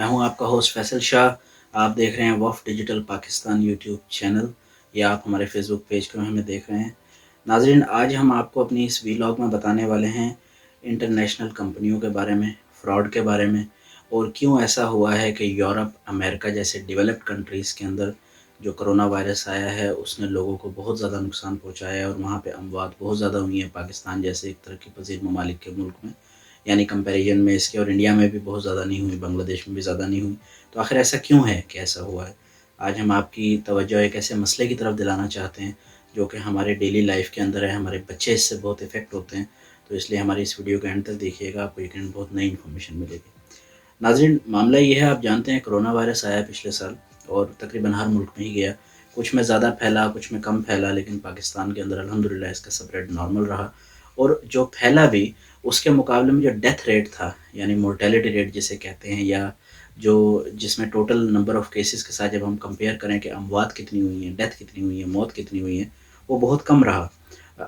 मैं हूं आपका होस्ट फैसल शाह। आप देख रहे हैं वफ़ डिजिटल पाकिस्तान यूट्यूब चैनल या आप हमारे फेसबुक पेज पे हमें देख रहे हैं। नाज़रीन, आज हम आपको अपनी इस वीलॉग में बताने वाले हैं इंटरनेशनल कंपनियों के बारे में, फ्रॉड के बारे में और क्यों ऐसा हुआ है कि यूरोप, अमेरिका जैसे डेवलप्ड कंट्रीज़ के अंदर जो कोरोना वायरस आया है उसने लोगों को बहुत ज़्यादा नुकसान पहुँचाया है और वहाँ पे अमवात बहुत ज़्यादा हुई हैं पाकिस्तान जैसे एक तरक्की पज़ीर ममालिक के मुल्क में। यानी कंपैरिजन में इसके, और इंडिया में भी बहुत ज़्यादा नहीं हुई, बांग्लादेश में भी ज़्यादा नहीं हुई। तो आखिर ऐसा क्यों है कि ऐसा हुआ है? आज हम आपकी तवज्जो एक ऐसे मसले की तरफ दिलाना चाहते हैं जो कि हमारे डेली लाइफ के अंदर है, हमारे बच्चे इससे बहुत इफ़ेक्ट होते हैं। तो इसलिए हमारी इस वीडियो को एंड तक देखिएगा, आपको यकीनन बहुत नई इन्फॉर्मेशन मिलेगी। नाज़रीन, मामला ये है, आप जानते हैं कोरोना वायरस आया पिछले साल और तकरीबन हर मुल्क में ही गया। कुछ में ज़्यादा फैला, कुछ में कम फैला, लेकिन पाकिस्तान के अंदर अल्हम्दुलिल्लाह इसका स्प्रेड नॉर्मल रहा। और जो फैला भी, उसके मुकाबले में जो डेथ रेट था, यानी मोर्टेलिटी रेट जिसे कहते हैं, या जो जिसमें टोटल नंबर ऑफ़ केसेस के साथ जब हम कंपेयर करें कि अमवात कितनी हुई हैं, डेथ कितनी हुई है, मौत कितनी हुई है, वो बहुत कम रहा।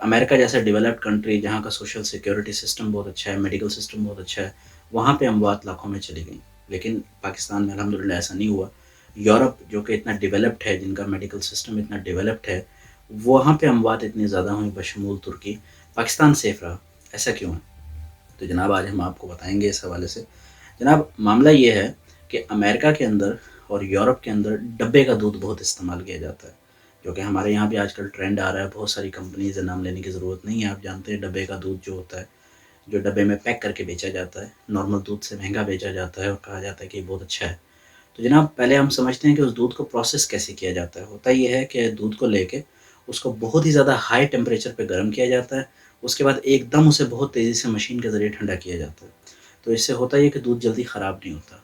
अमेरिका जैसा डेवलप्ड कंट्री जहाँ का सोशल सिक्योरिटी सिस्टम बहुत अच्छा है, मेडिकल सिस्टम बहुत अच्छा है, वहाँ पे अमवात लाखों में चली गई। लेकिन पाकिस्तान में अल्हम्दुलिल्लाह ऐसा नहीं हुआ। यूरोप जो कि इतना डेवलप्ड है, जिनका मेडिकल सिस्टम इतना डेवलप्ड है, वहाँ पे अमवात इतनी ज़्यादा हुई बशमूल तुर्की। पाकिस्तान सेफ रहा। ऐसा क्यों है? तो जनाब, आज हम आपको बताएंगे इस हवाले से। जनाब, मामला ये है कि अमेरिका के अंदर और यूरोप के अंदर डब्बे का दूध बहुत इस्तेमाल किया जाता है, जो कि हमारे यहाँ भी आजकल ट्रेंड आ रहा है। बहुत सारी कंपनीज़ है, नाम लेने की ज़रूरत नहीं है। आप जानते हैं डब्बे का दूध जो होता है, जो डब्बे में पैक करके बेचा जाता है, नॉर्मल दूध से महंगा बेचा जाता है और कहा जाता है कि ये बहुत अच्छा है। तो जनाब, पहले हम समझते हैं कि उस दूध को प्रोसेस कैसे किया जाता है। होता ये है कि दूध को लेके उसको बहुत ही ज़्यादा हाई टेम्परेचर पे गर्म किया जाता है। उसके बाद एकदम उसे बहुत तेज़ी से मशीन के ज़रिए ठंडा किया जाता है। तो इससे होता ये है कि दूध जल्दी ख़राब नहीं होता।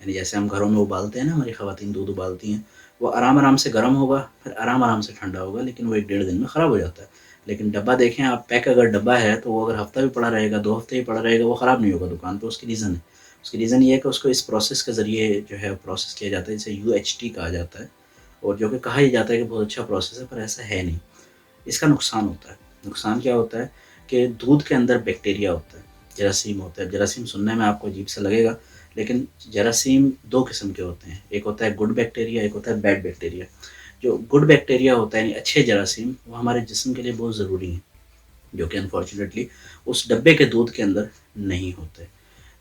यानी जैसे हम घरों में उबालते हैं ना, हमारी ख़वातीन दूध उबालती हैं, वो आराम-आराम से गर्म होगा, फिर आराम-आराम से ठंडा होगा, लेकिन वो 1 डेढ़ दिन में ख़राब हो जाता है। लेकिन डब्बा देखें आप, पैक अगर डब्बा है तो वो अगर हफ़्ता भी पड़ा रहेगा, 2 हफ़्ते भी पड़ा रहेगा, वो ख़राब नहीं होगा दुकान पे। उसकी रीज़न है। उसकी रीज़न ये है कि उसको इस प्रोसेस के ज़रिए जो है प्रोसेस किया जाता है, जिसे यूएचटी कहा जाता है, और जो कि कहा ही जाता है कि बहुत अच्छा प्रोसेस है, पर ऐसा है नहीं। इसका नुकसान होता है। नुकसान क्या होता है कि दूध के अंदर बैक्टीरिया होता है, जरासीम होता है। जरासीम सुनने में आपको अजीब सा लगेगा, लेकिन जरासीम 2 किस्म के होते हैं। एक होता है गुड बैक्टीरिया, एक होता है बैड बैक्टीरिया। जो गुड बैक्टीरिया होता है, यानी अच्छे जरासीम, वो हमारे जिस्म के लिए बहुत ज़रूरी हैं, जो कि अनफॉर्चुनेटली उस डब्बे के दूध के अंदर नहीं होते।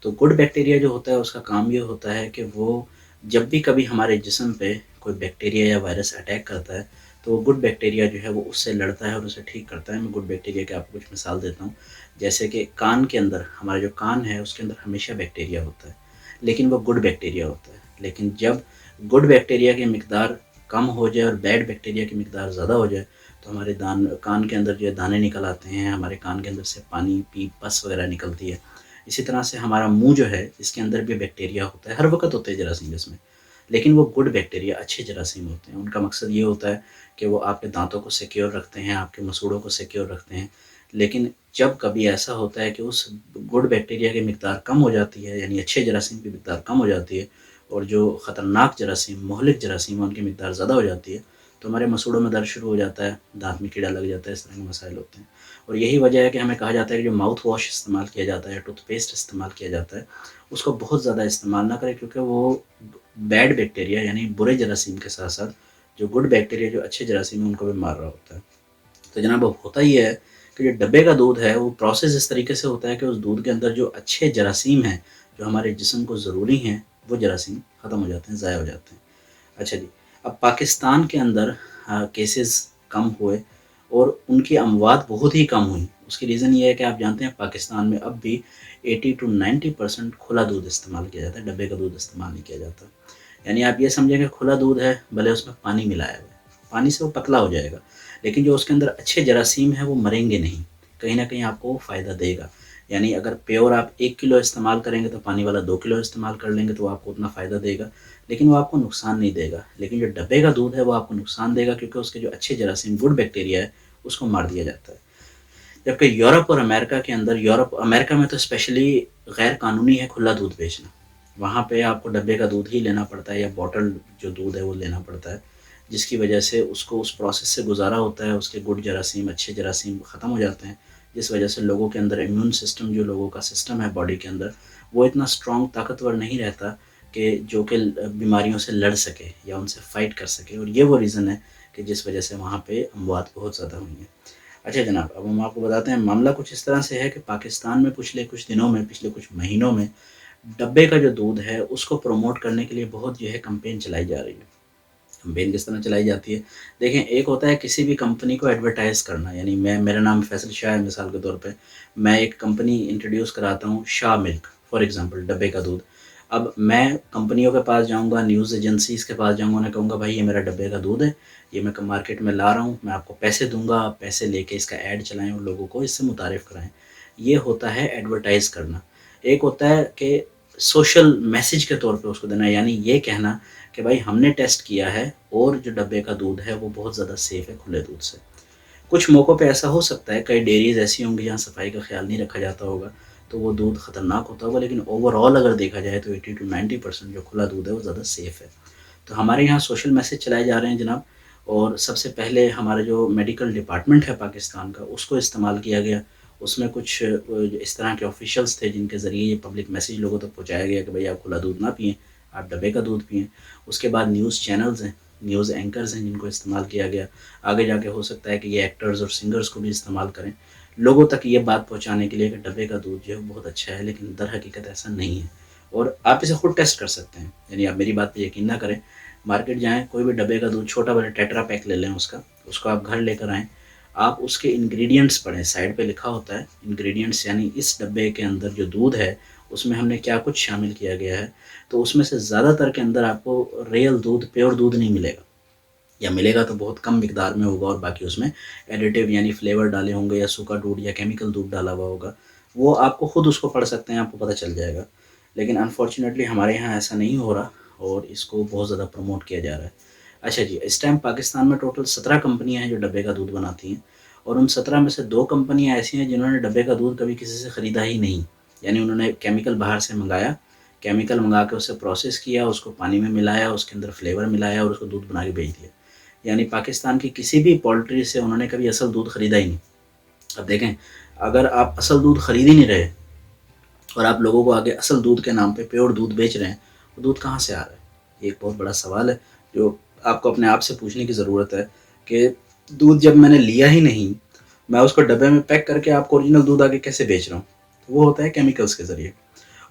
तो गुड बैक्टीरिया जो होता है, उसका काम ये होता है कि वो जब भी कभी हमारे जिस्म पे कोई बैक्टीरिया या वायरस अटैक करता है, तो वो गुड बैक्टीरिया जो है वो उससे लड़ता है और उसे ठीक करता है। मैं गुड बैक्टीरिया की आपको कुछ मिसाल देता हूँ। जैसे कि कान के अंदर, हमारा जो कान है उसके अंदर हमेशा बैक्टीरिया होता है, लेकिन वो गुड बैक्टीरिया होता है। लेकिन जब गुड बैक्टीरिया की मिकदार कम हो जाए और बैड बैक्टीरिया की मिकदार ज़्यादा हो जाए, तो हमारे कान के अंदर जो है दाने निकल आते हैं, हमारे कान के अंदर से पानी, पीप, पस वगैरह निकलती है। इसी तरह से हमारा मुँह जो है, इसके अंदर भी बैक्टीरिया होता है, हर वक़्त होते हैं जरासीम इसमें। लेकिन वो गुड बैक्टीरिया, अच्छे जरासीम होते हैं। उनका मकसद ये होता है कि वो आपके दाँतों को सिक्योर रखते हैं, आपके मसूड़ों को सिक्योर रखते हैं। लेकिन जब कभी ऐसा होता है कि उस गुड बैक्टीरिया की मिकदार कम हो जाती है, यानी अच्छे जरासीम की मिकदार कम हो जाती है, और जो ख़तरनाक जरासीम, मुहलिक जरासीम हैं, उनकी मिकदार ज़्यादा हो जाती है, तो हमारे मसूड़ों में दर्द शुरू हो जाता है, दाँत में कीड़ा लग जाता है, इस तरह के मसाइल होते हैं। और यही वजह है कि हमें कहा जाता है कि जो माउथ वॉश इस्तेमाल किया जाता है, टूथपेस्ट इस्तेमाल किया जाता है, उसको बहुत ज़्यादा इस्तेमाल ना करें, क्योंकि वो बैड बैक्टीरिया यानी बुरे जरासीम के साथ-साथ जो गुड बैक्टीरिया, जो अच्छे जरासीम हैं, उनको भी मार रहा होता है। तो जनाब, अब होता ये है कि जो डब्बे का दूध है, वो प्रोसेस इस तरीके से होता है कि उस दूध के अंदर जो अच्छे जरासीम हैं, जो हमारे जिस्म को ज़रूरी हैं, वो जरासीम ख़त्म हो जाते हैं, ज़ाया हो जाते हैं। अच्छा जी, अब पाकिस्तान के अंदर केसेस कम हुए और उनकी अमवात बहुत ही कम हुई। उसकी रीज़न ये है कि आप जानते हैं पाकिस्तान में अब भी 80 टू 90% खुला दूध इस्तेमाल किया जाता है, डब्बे का दूध इस्तेमाल नहीं किया जाता। यानी आप ये समझें कि खुला दूध है, भले उसमें पानी मिलाया हुआ है, पानी से वो पतला हो जाएगा, लेकिन जो उसके अंदर अच्छे जरासीम हैं वो मरेंगे नहीं, कहीं न कहीं आपको वो फ़ायदा देगा। यानी अगर प्योर आप 1 किलो इस्तेमाल करेंगे, तो पानी वाला 2 किलो इस्तेमाल कर लेंगे, तो वो आपको उतना फ़ायदा देगा, लेकिन वो आपको नुकसान नहीं देगा। लेकिन जो डब्बे का दूध है वो आपको नुकसान देगा, क्योंकि उसके जो अच्छे जरासीम, गुड बैक्टीरिया है, उसको मार दिया जाता है। जबकि यूरोप और अमेरिका के अंदर, यूरोप अमेरिका में तो स्पेशली गैर कानूनी है खुला दूध बेचना। वहाँ पे आपको डब्बे का दूध ही लेना पड़ता है, या बॉटल जो दूध है वो लेना पड़ता है, जिसकी वजह से उसको उस प्रोसेस से गुजारा होता है, उसके गुड जरासीम, अच्छे जरासीम ख़त्म हो जाते हैं, जिस वजह से लोगों के अंदर इम्यून सिस्टम, जो लोगों का सिस्टम है बॉडी के अंदर, वो इतना स्ट्रॉन्ग, ताकतवर नहीं रहता کہ جو کہ بیماریوں سے لڑ سکے یا ان سے فائٹ کر سکے، اور یہ وہ ریزن ہے کہ جس وجہ سے وہاں پہ اموات بہت زیادہ ہوئی ہیں۔ اچھا جناب، اب ہم آپ کو بتاتے ہیں معاملہ کچھ اس طرح سے ہے کہ پاکستان میں پچھلے کچھ دنوں میں، پچھلے کچھ مہینوں میں ڈبے کا جو دودھ ہے اس کو پروموٹ کرنے کے لیے بہت جو ہے کمپین چلائی جا رہی ہے۔ کمپین کس طرح چلائی جاتی ہے؟ دیکھیں، ایک ہوتا ہے کسی بھی کمپنی کو ایڈورٹائز کرنا، یعنی میرا نام فیصل شاہ ہے، مثال کے طور پہ میں ایک کمپنی انٹروڈیوس کراتا ہوں، شاہ ملک فار ایگزامپل، ڈبے کا دودھ۔ اب میں کمپنیوں کے پاس جاؤں گا، نیوز ایجنسیز کے پاس جاؤں گا، انہیں کہوں گا بھائی یہ میرا ڈبے کا دودھ ہے، یہ میں مارکیٹ میں لا رہا ہوں، میں آپ کو پیسے دوں گا، آپ پیسے لے کے اس کا ایڈ چلائیں اور لوگوں کو اس سے متعارف کرائیں۔ یہ ہوتا ہے ایڈورٹائز کرنا۔ ایک ہوتا ہے کہ سوشل میسج کے طور پہ اس کو دینا، یعنی یہ کہنا کہ بھائی ہم نے ٹیسٹ کیا ہے اور جو ڈبے کا دودھ ہے وہ بہت زیادہ سیف ہے کھلے دودھ سے۔ کچھ موقعوں پہ ایسا ہو سکتا ہے، کئی ڈیریز ایسی ہوں گی جہاں صفائی کا خیال نہیں رکھا جاتا ہوگا تو وہ دودھ خطرناک ہوتا ہوگا، لیکن اوور آل اگر دیکھا جائے تو 80 to 90% جو کھلا دودھ ہے وہ زیادہ سیف ہے۔ تو ہمارے یہاں سوشل میسج چلائے جا رہے ہیں جناب، اور سب سے پہلے ہمارا جو میڈیکل ڈپارٹمنٹ ہے پاکستان کا، اس کو استعمال کیا گیا۔ اس میں کچھ اس طرح کے آفیشلز تھے جن کے ذریعے یہ پبلک میسیج لوگوں تک پہنچایا گیا کہ بھئی آپ کھلا دودھ نہ پئیں، آپ ڈبے کا دودھ پئیں۔ اس کے بعد نیوز چینلز ہیں، نیوز اینکرز ہیں جن کو استعمال کیا گیا۔ آگے جا کے ہو سکتا ہے کہ یہ ایکٹرز اور سنگرز کو بھی استعمال کریں لوگوں تک یہ بات پہنچانے کے لیے کہ ڈبے کا دودھ جو ہے بہت اچھا ہے، لیکن در حقیقت ایسا نہیں ہے۔ اور آپ اسے خود ٹیسٹ کر سکتے ہیں، یعنی آپ میری بات پہ یقین نہ کریں، مارکیٹ جائیں، کوئی بھی ڈبے کا دودھ چھوٹا بڑا ٹیٹرا پیک لے لیں، اس کو آپ گھر لے کر آئیں، آپ اس کے انگریڈینٹس پڑھیں، سائڈ پہ لکھا ہوتا ہے انگریڈینٹس، یعنی اس ڈبے کے اندر جو دودھ ہے اس میں ہم نے کیا کچھ شامل کیا گیا ہے، تو اس میں سے زیادہ تر کے اندر آپ کو ریئل دودھ، پیور دودھ نہیں ملے گا، یا ملے گا تو بہت کم مقدار میں ہوگا، اور باقی اس میں ایڈیٹیو یعنی فلیور ڈالے ہوں گے یا سوکھا دودھ یا کیمیکل دودھ ڈالا ہوا ہوگا۔ وہ آپ کو خود اس کو پڑھ سکتے ہیں، آپ کو پتہ چل جائے گا، لیکن انفارچونیٹلی ہمارے یہاں ایسا نہیں ہو رہا اور اس کو بہت زیادہ پروموٹ کیا جا رہا ہے۔ اچھا جی، اس ٹائم پاکستان میں ٹوٹل 17 کمپنیاں ہیں جو ڈبے کا دودھ بناتی ہیں، اور ان 17 میں سے 2 کمپنیاں ایسی ہیں جنہوں نے ڈبے کا دودھ کبھی کسی سے خریدا ہی نہیں، یعنی انہوں نے کیمیکل باہر سے منگایا، کیمیکل منگا کے اسے پروسیس کیا، اس کو پانی میں ملایا، اس کے اندر فلیور ملایا اور اس کو دودھ بنا کے بیچ دیا۔ یعنی پاکستان کی کسی بھی پولٹری سے انہوں نے کبھی اصل دودھ خریدا ہی نہیں۔ اب دیکھیں، اگر آپ اصل دودھ خرید ہی نہیں رہے اور آپ لوگوں کو آگے اصل دودھ کے نام پہ پیور دودھ بیچ رہے ہیں، وہ دودھ کہاں سے آ رہا ہے؟ یہ ایک بہت بڑا سوال ہے جو آپ کو اپنے آپ سے پوچھنے کی ضرورت ہے کہ دودھ جب میں نے لیا ہی نہیں، میں اس کو ڈبے میں پیک کر کے آپ کو اوریجنل دودھ آگے کیسے بیچ رہا ہوں؟ تو وہ ہوتا ہے کیمیکلز کے ذریعے۔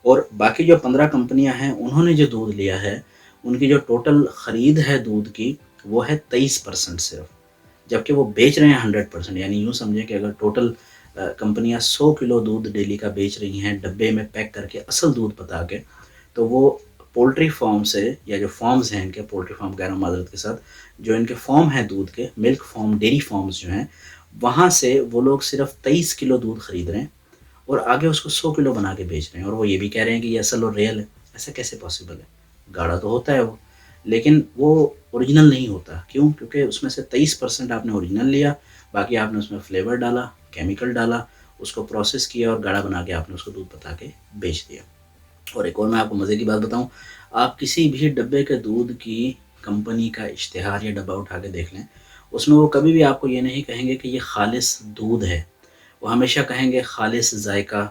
اور باقی جو 15 کمپنیاں ہیں انہوں نے جو دودھ لیا ہے، ان کی جو ٹوٹل خرید ہے دودھ کی وہ ہے 23% صرف، جبکہ وہ بیچ رہے ہیں 100%۔ یعنی یوں سمجھیں کہ اگر ٹوٹل کمپنیاں 100 کلو دودھ ڈیلی کا بیچ رہی ہیں ڈبے میں پیک کر کے اصل دودھ بتا کے، تو وہ پولٹری فارم سے، یا جو فارمز ہیں ان کے، پولٹری فارم کہہ رہا ہوں معذرت کے ساتھ، جو ان کے فارم ہیں دودھ کے، ملک فارم، ڈیری فارمز جو ہیں، وہاں سے وہ لوگ صرف 23 کلو دودھ خرید رہے ہیں اور آگے اس کو 100 کلو بنا کے بیچ رہے ہیں، اور وہ یہ بھی کہہ رہے ہیں کہ یہ اصل اور ریئل ہے۔ ایسا کیسے پاسبل ہے؟ گاڑا تو ہوتا ہے وہ، لیکن وہ اوریجنل نہیں ہوتا۔ کیوں؟ کیونکہ اس میں سے 23% آپ نے اوریجنل لیا، باقی آپ نے اس میں فلیور ڈالا، کیمیکل ڈالا، اس کو پروسیس کیا اور گاڑا بنا کے آپ نے اس کو دودھ بتا کے بیچ دیا۔ اور ایک اور میں آپ کو مزے کی بات بتاؤں، آپ کسی بھی ڈبے کے دودھ کی کمپنی کا اشتہار یا ڈبہ اٹھا کے دیکھ لیں، اس میں وہ کبھی بھی آپ کو یہ نہیں کہیں گے کہ یہ خالص دودھ ہے، وہ ہمیشہ کہیں گے خالص ذائقہ،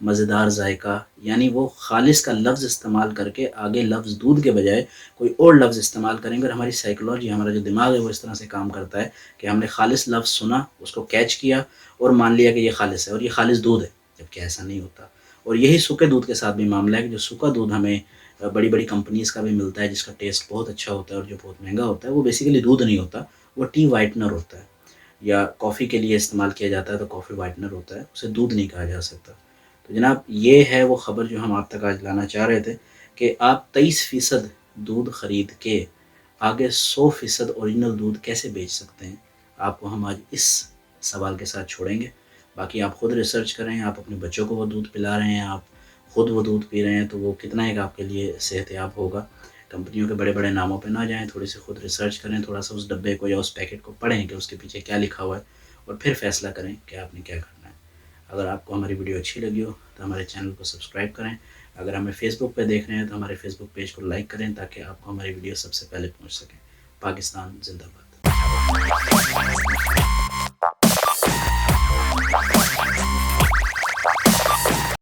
مزیدار ذائقہ، یعنی وہ خالص کا لفظ استعمال کر کے آگے لفظ دودھ کے بجائے کوئی اور لفظ استعمال کریں گے۔ اور ہماری سائیکولوجی، ہمارا جو دماغ ہے وہ اس طرح سے کام کرتا ہے کہ ہم نے خالص لفظ سنا، اس کو کیچ کیا اور مان لیا کہ یہ خالص ہے اور یہ خالص دودھ ہے، جبکہ ایسا نہیں ہوتا۔ اور یہی سوکھے دودھ کے ساتھ بھی معاملہ ہے کہ جو سوکھا دودھ ہمیں بڑی بڑی کمپنیز کا بھی ملتا ہے، جس کا ٹیسٹ بہت اچھا ہوتا ہے اور جو بہت مہنگا ہوتا ہے، وہ بیسیکلی دودھ نہیں ہوتا، وہ ٹی وائٹنر ہوتا ہے، یا کافی کے لیے استعمال کیا جاتا ہے تو کافی وائٹنر ہوتا ہے، اسے دودھ نہیں کہا جا سکتا۔ تو جناب، یہ ہے وہ خبر جو ہم آپ تک آج لانا چاہ رہے تھے کہ آپ 23% دودھ خرید کے آگے 100% اوریجنل دودھ کیسے بیچ سکتے ہیں۔ آپ کو ہم آج اس سوال کے ساتھ چھوڑیں گے، باقی آپ خود ریسرچ کریں، آپ اپنے بچوں کو وہ دودھ پلا رہے ہیں، آپ خود وہ دودھ پی رہے ہیں، تو وہ کتنا ایک آپ کے لیے صحت یاب ہوگا۔ کمپنیوں کے بڑے بڑے ناموں پہ نہ جائیں، تھوڑی سی خود ریسرچ کریں، تھوڑا سا اس ڈبے کو یا اس پیکٹ کو پڑھیں کہ اس کے پیچھے کیا لکھا ہوا ہے، اور پھر فیصلہ کریں کہ آپ نے کیا کرنا ہے۔ اگر آپ کو ہماری ویڈیو اچھی لگی ہو تو ہمارے چینل کو سبسکرائب کریں، اگر ہمیں فیس بک پہ دیکھ رہے ہیں تو ہمارے فیس بک پیج کو لائک کریں تاکہ آپ کو ہماری ویڈیو سب سے پہلے پہنچ سکیں۔ پاکستان زندہ باد۔